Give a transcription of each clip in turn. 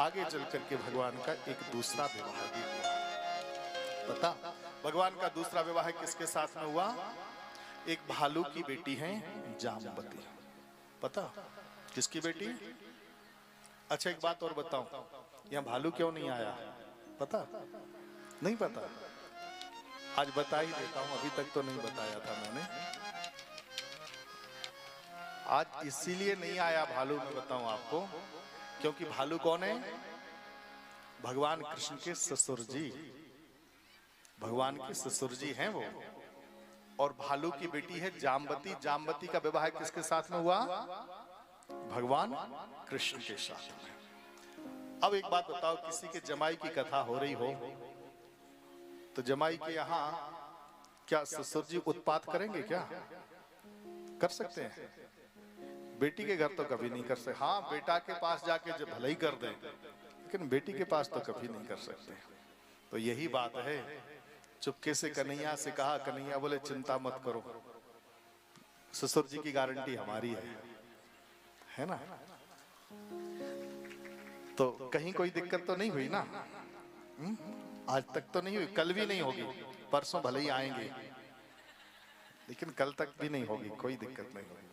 आगे चल करके भगवान का एक दूसरा विवाह भी हुआ। पता भगवान का दूसरा विवाह किसके साथ में हुआ? एक भालू की बेटी है जाम्बती। पता किसकी बेटी? अच्छा एक बात और बताऊं, यहाँ भालू क्यों नहीं आया? पता नहीं? पता? आज बता ही देता हूं, अभी तक तो नहीं बताया था मैंने। आज इसीलिए नहीं आया भालू, मैं बताऊं आपको, क्योंकि भालू कौन है? भगवान कृष्ण के ससुर जी, भगवान के ससुर जी हैं वो। और भालू की बेटी है जाम्बती। जाम्बती का विवाह किसके साथ में हुआ? भगवान कृष्ण के साथ में। अब एक बात बताओ, किसी के जमाई की कथा हो रही हो तो जमाई के यहाँ क्या ससुर जी उत्पात करेंगे? क्या कर सकते हैं? बेटी के घर तो कभी नहीं कर सकते। हाँ, बेटा के पास जाके जब भले ही कर दें, लेकिन बेटी के पास तो कभी नहीं कर सकते। तो यही बात है, चुपके से कन्हैया से कहा, कन्हैया बोले चिंता मत करो, ससुर जी की गारंटी हमारी है ना? तो कहीं कोई दिक्कत तो नहीं हुई ना? आज तक तो नहीं हुई, कल भी नहीं होगी, परसों भले ही आएंगे, लेकिन कल तक भी नहीं होगी, कोई दिक्कत नहीं होगी।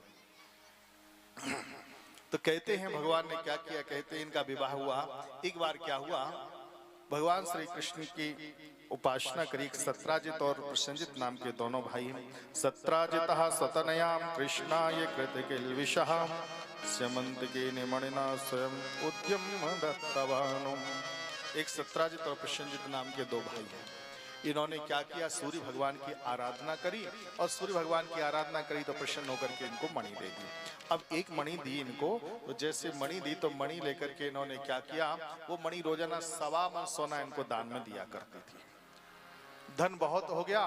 तो कहते हैं भगवान ने क्या किया? कहते हैं इनका विवाह हुआ। एक बार क्या हुआ, भगवान श्री कृष्ण की उपासना करी। सत्राजित और प्रसंजित नाम के दोनों भाई। सत्राजितः सतनयाम कृष्णाय कृतकिल्बिषः स्यमन्तिके निमणिना स्वयं उद्यम दत्तवानो। एक सत्राजित और प्रसंजित नाम के दो भाई हैं। इन्होंने क्या किया? सूर्य भगवान की आराधना करी, और सूर्य भगवान की आराधना करी तो प्रसन्न होकर के इनको मणि दे दी। अब एक मणि दी इनको, तो जैसे मणि दी तो मणि लेकर के इन्होंने क्या किया? वो मणि रोजाना 1.25 मन सोना इनको दान में दिया करती थी। धन बहुत हो गया।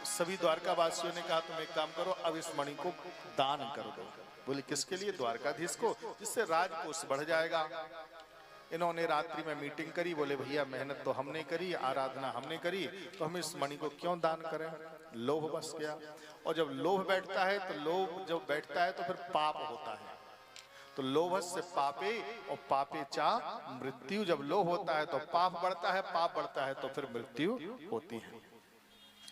सभी द्वारका वासियों ने कहा तुम एक काम करो, अब इस मणि को दान कर दो। बोले किसके लिए? द्वारकाधीश को, जिससे राजकोष बढ़ जाएगा। इन्होंने रात्रि में मीटिंग करी, बोले भैया मेहनत तो हमने करी, आराधना हमने करी, तो हम इस मणि को क्यों दान करें? लोभ बस गया। और जब लोभ बैठता है तो लोभ जब बैठता है तो फिर पाप होता है। तो लोभ से पापे और पापे चा मृत्यु। जब लोभ होता है तो पाप बढ़ता है, पाप बढ़ता है तो फिर मृत्यु होती है।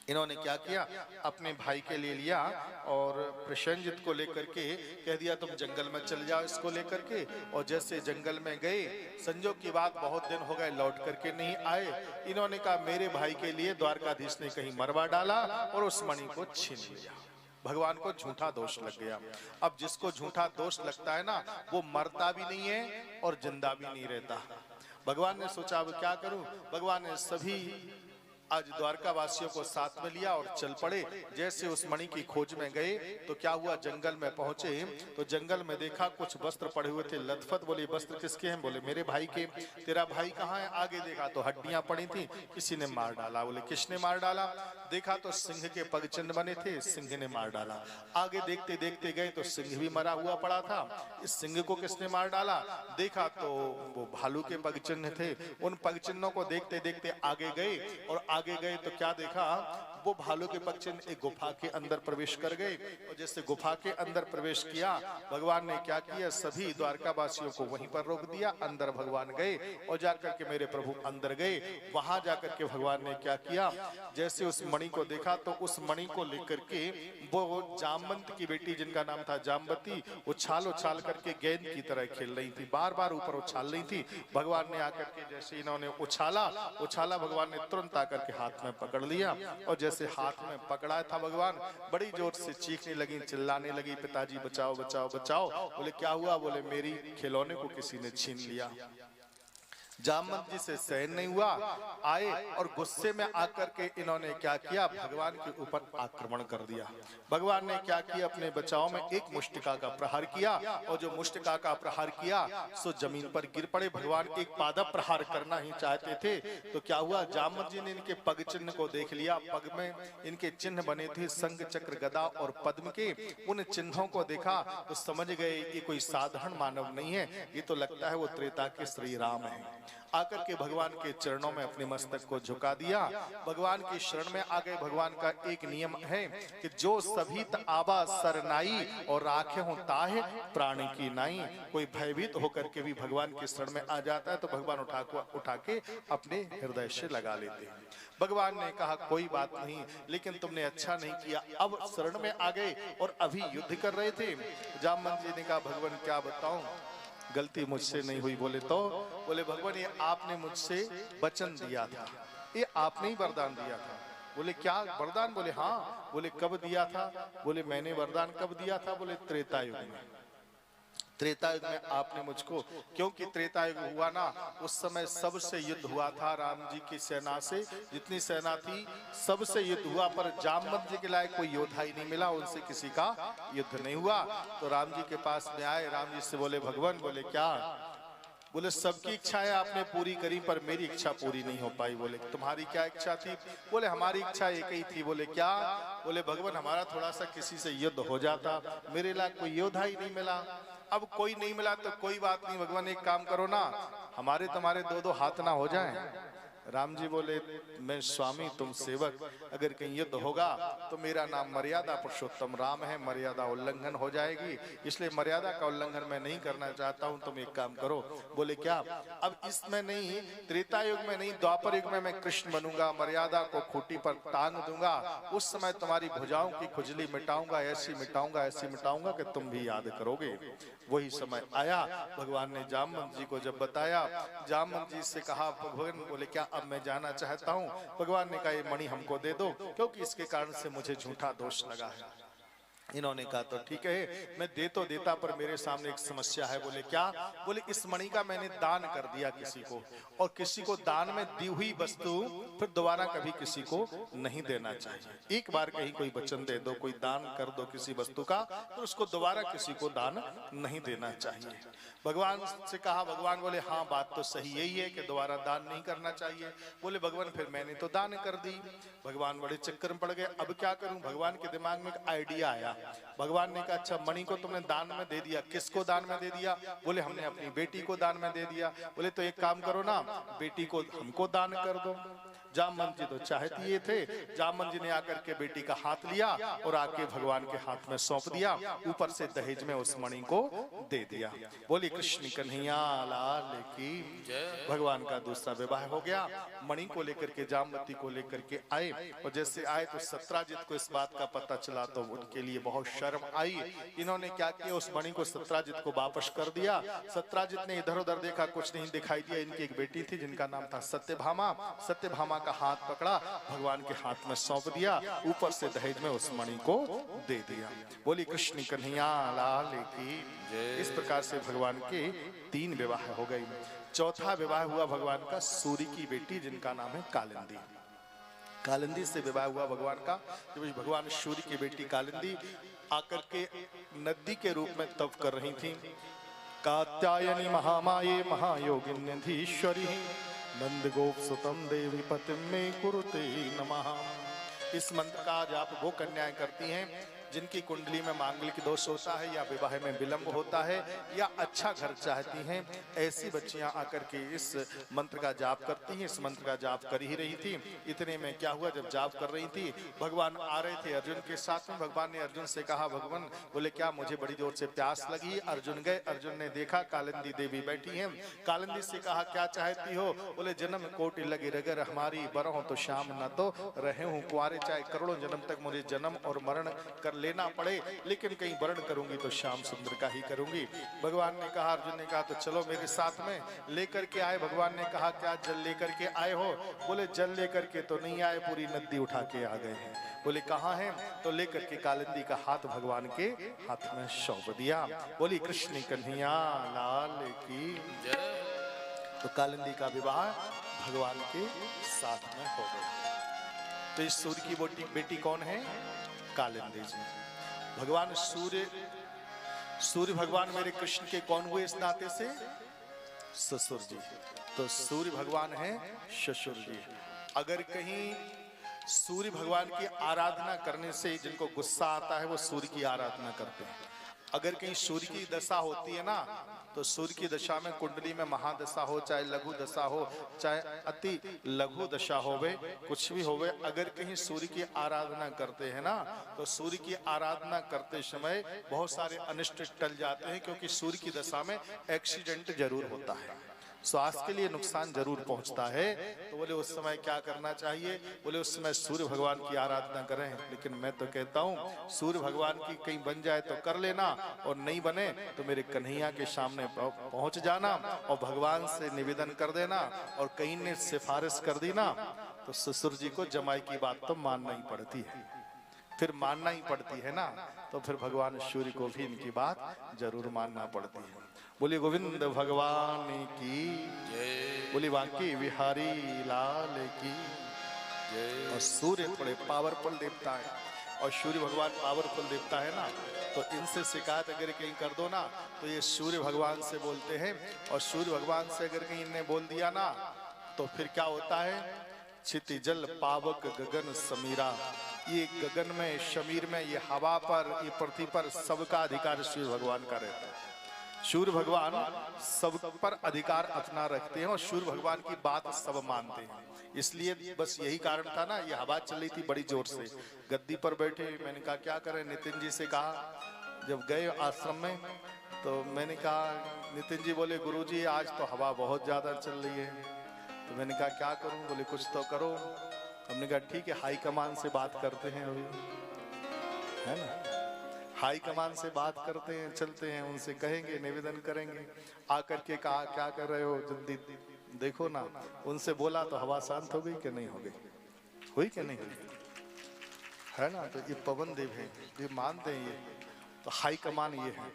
इन्होंने क्या किया? अपने भाई के लिए लिया और प्रसन्नजित को लेकर के कह दिया तुम जंगल में चल जाओ इसको लेकर के। और जैसे जंगल में गए, संजोग की बात बहुत दिन हो गए लौट करके नहीं आए। इन्होंने कहा मेरे भाई के लिए द्वारकाधीश ने कहीं मरवा डाला और उस मणि को छीन लिया। भगवान को झूठा दोष लग गया। अब जिसको झूठा दोष लगता है ना, वो मरता भी नहीं है और जिंदा भी नहीं रहता। भगवान ने सोचा अब क्या करूं? भगवान ने सभी आज द्वारका वासियों को साथ में लिया और चल पड़े। जैसे उस मणि की खोज में गए तो क्या हुआ? जंगल में पहुंचे तो जंगल में देखा कुछ वस्त्र पड़े हुए थे लथपथ। बोले वस्त्र किसके हैं? बोले मेरे भाई के। तेरा भाई कहाँ है? आगे देखा तो हड्डियां पड़ी थी, किसी ने मार डाला। बोले किसने मार डाला? देखा तो सिंह के पग चिन्ह बने थे, सिंह ने मार डाला। आगे देखते देखते गए तो सिंह भी मरा हुआ पड़ा था। इस सिंह को किसने मार डाला? देखा तो वो भालू के पग चिन्ह थे। उन पग चिन्हों को देखते देखते आगे गए और आगे गए तो क्या देखा? वो भालू के पग चिन्ह एक गुफा के अंदर प्रवेश कर गए। और जैसे गुफा के अंदर प्रवेश किया, भगवान ने क्या किया? सभी द्वारका वासियों को वहीं पर रोक दिया। अंदर भगवान गए और जाकर के मेरे प्रभु अंदर गए। वहां जाकर के भगवान ने क्या किया? जैसे उस मणि को देखा तो उस मणि को लेकर के वो जामवंत की बेटी जिनका नाम था जाम्बती, उछाल उछाल करके गेंद की तरह खेल रही थी, बार बार ऊपर उछाल रही थी। भगवान ने आकर के जैसे इन्होंने उछाला, भगवान ने तुरंत आकर के हाथ में पकड़ लिया। और जैसे हाथ में पकड़ा था भगवान, बड़ी जोर से चीखने लगी, चिल्लाने लगी, पिताजी बचाओ बचाओ बचाओ। बोले क्या हुआ? बोले मेरी खिलौने को किसी ने छीन लिया। जामवंत जी से सहन नहीं हुआ, आए और गुस्से में आकर के इन्होंने क्या किया? भगवान के ऊपर आक्रमण कर दिया। भगवान ने क्या किया? अपने बचाव में एक मुष्टिका का प्रहार किया। और जो मुष्टिका का प्रहार किया सो जमीन पर गिर पड़े। भगवान एक पादप प्रहार करना ही चाहते थे तो क्या हुआ? जामवंत जी ने इनके पग चिन्ह को देख लिया। पग में इनके चिन्ह बने थे शंख चक्र गदा और पद्म के। उन चिन्हों को देखा तो समझ गए ये कोई साधारण मानव नहीं है, ये तो लगता है वो त्रेता के श्री राम है। आकर के भगवान के चरणों में अपने मस्तक को झुका दिया, भगवान की शरण में आ गए। भगवान का एक नियम है कि जो सभी आबा सरनाई और राखे हो ताहे प्राणी की नाई। कोई भयभीत होकर के भी भगवान के शरण में आ जाता है तो भगवान उठा के अपने हृदय से लगा लेते हैं। भगवान ने कहा कोई बात नहीं, लेकिन तुमने अच्छा नहीं किया, अब शरण में आ गए और अभी युद्ध कर रहे थे। जामवंत जी ने कहा भगवान क्या बताऊं, गलती मुझसे नहीं हुई। बोले तो बोले भगवान ये आपने मुझसे वचन दिया था, ये आपने ही वरदान दिया था। बोले क्या वरदान? बोले हाँ। बोले कब दिया था? बोले मैंने वरदान कब दिया था? बोले त्रेता युग में। त्रेता युग में आपने मुझको, क्योंकि त्रेता युग हुआ ना उस समय सबसे युद्ध हुआ था राम जी की सेना से, जितनी सेना थी सबसे युद्ध हुआ, पर जामवंत जी के लायक कोई योद्धा ही नहीं मिला, उनसे किसी का युद्ध नहीं हुआ। तो राम जी के पास में आए, राम जी से बोले भगवान, बोले क्या? बोले सबकी इच्छाएं आपने पूरी करी पर मेरी इच्छा पूरी नहीं हो पाई। बोले तुम्हारी क्या इच्छा थी? बोले हमारी इच्छा एक ही थी। बोले क्या? बोले भगवान हमारा थोड़ा सा किसी से युद्ध हो जाता, मेरे लायक कोई योद्धा ही नहीं मिला। अब कोई नहीं मिला तो कोई बात नहीं, भगवान एक काम करो ना, हमारे तुम्हारे दो दो हाथ ना हो जाएं। राम जी बोले मैं स्वामी तुम सेवक, अगर कहीं युद्ध होगा तो मेरा नाम मर्यादा पुरुषोत्तम राम है, मर्यादा उल्लंघन हो जाएगी, इसलिए मर्यादा का उल्लंघन मैं नहीं करना चाहता हूं, तुम एक काम करो। बोले क्या? अब इसमें नहीं, त्रेता युग में नहीं, द्वापर युग में मैं कृष्ण बनूंगा, मर्यादा को खूंटी पर टांग दूंगा, उस समय तुम्हारी भुजाओं की खुजली मिटाऊंगा, ऐसी मिटाऊंगा कि तुम भी याद करोगे। वही समय आया, भगवान ने जामवंत जी को जब बताया, जामवंत जी से कहा भगवान, बोले क्या अब मैं जाना चाहता हूँ। भगवान ने कहा ये मणि हमको दे दो, क्योंकि इसके कारण से मुझे झूठा दोष लगा है। इन्होंने कहा तो ठीक है मैं दे तो देता, पर मेरे सामने एक समस्या है। बोले क्या? बोले इस मणि का मैंने दान कर दिया किसी को, और किसी को दान में दी हुई वस्तु फिर दोबारा कभी किसी को नहीं देना चाहिए। एक बार कहीं कोई वचन दे दो, कोई दान कर दो किसी वस्तु का, तो उसको दोबारा किसी को दान नहीं देना चाहिए। भगवान से कहा, भगवान बोले हाँ बात तो सही यही है कि दोबारा दान नहीं करना चाहिए। बोले भगवान फिर मैंने तो दान कर दी। भगवान बड़े चक्कर में पड़ गए, अब क्या करूं? भगवान के दिमाग में एक आइडिया आया। भगवान ने कहा अच्छा मणि को तुमने दान में दे दिया, किसको दान में दे दिया? बोले हमने अपनी बेटी को दान में दे दिया। बोले तो एक काम करो ना, बेटी को हमको दान कर दो। जामवंत जी तो चाहते ये थे। जामवंत जी ने आकर के बेटी का हाथ लिया और आके भगवान के हाथ में सौंप दिया, ऊपर से दहेज में उस मणि को दे दिया। बोली कृष्ण कन्हैया लाल की जय। भगवान का दूसरा विवाह हो गया। मणि को लेकर के जामवती को लेकर के आए, और जैसे आए तो सत्राजित को इस बात का पता चला तो उनके लिए बहुत शर्म आई। इन्होंने क्या किया, उस मणि को सत्राजित को वापस कर दिया। सत्राजित ने इधर उधर देखा, कुछ नहीं दिखाई दिया। इनकी एक बेटी थी जिनका नाम था सत्यभामा। सत्यभामा का हाथ पकड़ा, भगवान के हाथ में सौंप दिया, ऊपर से दहेज में उस मणि को दे दिया। बोली कृष्ण कन्हैया लाल की। इस प्रकार से भगवान के 3 विवाह हो गई। चौथा विवाह हुआ भगवान का सूर्य की बेटी जिनका नाम है कालिंदी। कालिंदी से विवाह हुआ भगवान का। जब भगवान सूर्य की बेटी कालिंदी आकर के नदी के रूप में तप कर रही थी। कात्यायनी महामाये महायोगिन्यधीश्वरी नंद गोप सुतम देवी पतिम में कुरुते नमः। इस मंत्र का जाप वो कन्याएं करती हैं जिनकी कुंडली में मांगलिक दोष होता है, या विवाह में विलंब होता है, या अच्छा घर चाहती हैं। ऐसी बच्चियां आकर के इस मंत्र का जाप करती हैं। इस मंत्र का जाप कर ही रही थी। इतने में क्या हुआ, जब जाप कर रही थी भगवान आ रहे थे अर्जुन के साथ में। भगवान ने अर्जुन से कहा, भगवान बोले क्या मुझे बड़ी जोर से प्यास लगी। अर्जुन गए, अर्जुन ने देखा कालिंदी देवी बैठी हैं। कालिंदी से कहा क्या चाहती हो? बोले जन्म कोटि लगी रगर हमारी, बरहों तो शाम न तो रहे हूँ कुंवारे, चाहे करोड़ों जन्म तक मुझे जन्म और मरण कर लेना पड़े, लेकिन कहीं वर्ण करूंगी तो श्याम सुंदर का ही करूंगी। भगवान ने कहा, अर्जुन ने कहा तो चलो मेरे साथ में। लेकर के आए। भगवान ने कहा क्या जल लेकर के आए हो? बोले जल लेकर के तो नहीं आए, पूरी नदी उठा के आ गए हैं। बोले कहाँ हैं? तो लेकर के कालिंदी का हाथ भगवान के हाथ में सौंप दिया। बोली कृष्ण कन्हैया लाल की जय। तो कालिंदी का विवाह भगवान के साथ में हो गया। तो इस सूर्य की बेटी कौन है? कालिंदी जी। भगवान सूर्य भगवान मेरे कृष्ण के कौन हुए इस नाते से? ससुर जी। तो सूर्य भगवान है ससुर जी। अगर कहीं सूर्य भगवान की आराधना करने से जिनको गुस्सा आता है वो सूर्य की आराधना करते हैं। अगर कहीं सूर्य की दशा होती है ना, तो सूर्य की दशा में कुंडली में महादशा हो, चाहे लघु दशा हो, चाहे अति लघु दशा होवे, कुछ भी होवे, अगर कहीं सूर्य की आराधना करते हैं ना, तो सूर्य की आराधना करते समय बहुत सारे अनिष्ट टल जाते हैं, क्योंकि सूर्य की दशा में एक्सीडेंट जरूर होता है, स्वास्थ्य के लिए नुकसान जरूर पहुंचता है। तो बोले उस समय क्या करना चाहिए? बोले उस समय सूर्य भगवान की आराधना करें। लेकिन मैं तो कहता हूँ सूर्य भगवान की कहीं बन जाए तो कर लेना, और नहीं बने तो मेरे कन्हैया के सामने पहुंच जाना और भगवान से निवेदन कर देना, और कहीं ने सिफारिश कर दी ना, तो ससुर जी को जमाई की बात तो मानना ही पड़ती है, फिर मानना ही पड़ती है ना, तो फिर भगवान सूर्य को भी इनकी बात जरूर मानना पड़ती है। बोले गोविंद भगवान की जय, बोले बांके बिहारी लाल की जय। और सूर्य थोड़े पावरफुल देवता है, और सूर्य भगवान पावरफुल देवता है ना, तो इनसे शिकायत अगर कहीं कर दो ना, तो ये सूर्य भगवान से बोलते हैं, और सूर्य भगवान से अगर कहीं इनने बोल दिया ना, तो फिर क्या होता है? क्षिति जल पावक गगन समीरा, ये गगन में, शमीर में, ये हवा पर, ये पृथ्वी पर सबका अधिकार सूर्य भगवान का रहता है। सूर्य भगवान सब पर अधिकार अपना रखते हैं, और सूर्य भगवान की बात सब मानते हैं। इसलिए बस यही कारण था ना, ये हवा चल रही थी बड़ी जोर से, गद्दी पर बैठे, मैंने कहा क्या करें, नितिन जी से कहा जब गए आश्रम में, तो मैंने कहा, नितिन जी बोले गुरुजी आज तो हवा बहुत ज्यादा चल रही है। तो मैंने कहा क्या करूं? बोले कुछ तो करो। हमने कहा ठीक है, हाई कमान से बात करते हैं अभी, है ना, हाई कमान से बात करते हैं, चलते हैं, उनसे कहेंगे, निवेदन करेंगे। आकर के कहा क्या कर रहे हो, जल्दी देखो ना। उनसे बोला तो हवा शांत हो गई कि नहीं हो गई? हुई कि नहीं हुई? है ना। तो ये पवन देव हैं, ये मानते हैं, ये तो हाई कमान ये है।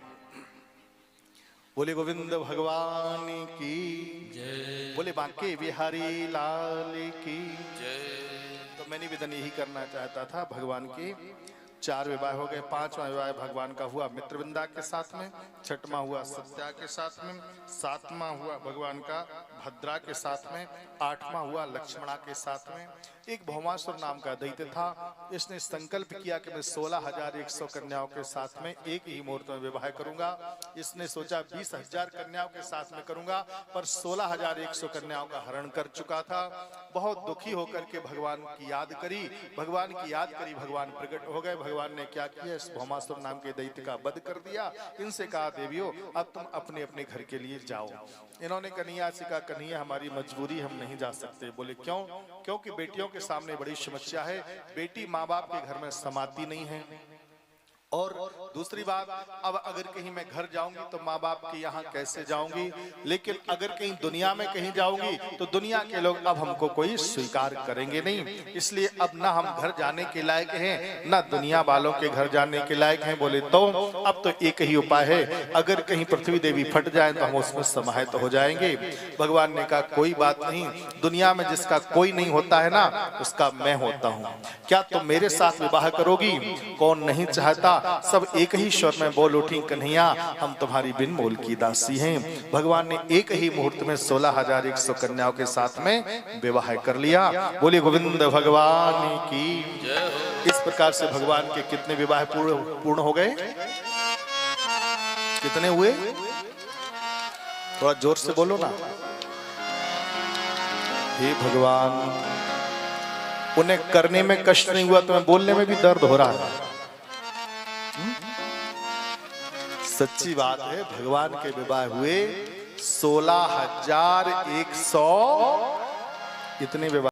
बोले गोविंद भगवान की जय, बोले बांके बिहारी लाल की जय। तो मैं निवेदन यही करना चाहता था, भगवान की 4 विवाह हो गए, 5वां विवाह भगवान का हुआ मित्रवृंदा के साथ में, 6वां हुआ सत्या के साथ में, 7वां हुआ भगवान का भद्रा के साथ में, 8वां हुआ लक्ष्मणा के साथ में। एक भौमासुर नाम का दैत्य था, इसने संकल्प किया कि मैं 16,100 कन्याओं के साथ में एक ही मुहूर्त में विवाह करूंगा। इसने सोचा 20,000 कन्याओं के साथ में करूंगा, पर 16,100 कन्याओं का हरण कर चुका था। बहुत दुखी होकर के भगवान की याद करी, भगवान की याद करी, भगवान प्रकट हो गए। भगवान ने क्या किया, इस भौमासुर नाम के दैत्य का वध कर दिया। इनसे कहा देवियों अब तुम अपने अपने घर के लिए जाओ। इन्होंने कन्हैया से कहा कन्हैया हमारी मजबूरी, हम नहीं जा सकते। बोले क्यों? क्योंकि बेटियों के सामने बड़ी समस्या है, बेटी माँ बाप के घर में समाती नहीं है, और दूसरी बात, अब अगर कहीं मैं घर जाऊंगी तो माँ बाप के यहाँ कैसे जाऊंगी, लेकिन अगर कहीं दुनिया में कहीं जाऊंगी तो दुनिया के लोग अब हमको कोई स्वीकार करेंगे नहीं, इसलिए अब ना हम घर जाने के लायक हैं, ना दुनिया वालों के घर जाने के लायक हैं। बोले तो अब तो एक ही उपाय है, अगर कहीं पृथ्वी देवी फट जाए तो हम उसमें समाहित हो जाएंगे। भगवान ने कहा कोई बात नहीं, दुनिया में जिसका कोई नहीं होता है ना, उसका मैं होता हूँ। क्या तुम मेरे साथ विवाह करोगी? कौन नहीं चाहता। सब एक ही स्वर में बोल उठी कन्हैया हम तुम्हारी बिन मोल की दासी हैं। भगवान ने एक ही मुहूर्त में 16,100 कन्याओं के साथ में विवाह कर लिया। बोले गोविंद भगवान की। इस प्रकार से भगवान के कितने विवाह पूर्ण हो गए? कितने हुए? थोड़ा जोर से बोलो ना। हे भगवान, उन्हें करने में कष्ट नहीं हुआ, तुम्हें बोलने में भी दर्द हो रहा है। सच्ची बात है, भगवान के विवाह हुए 16,100, इतने विवाह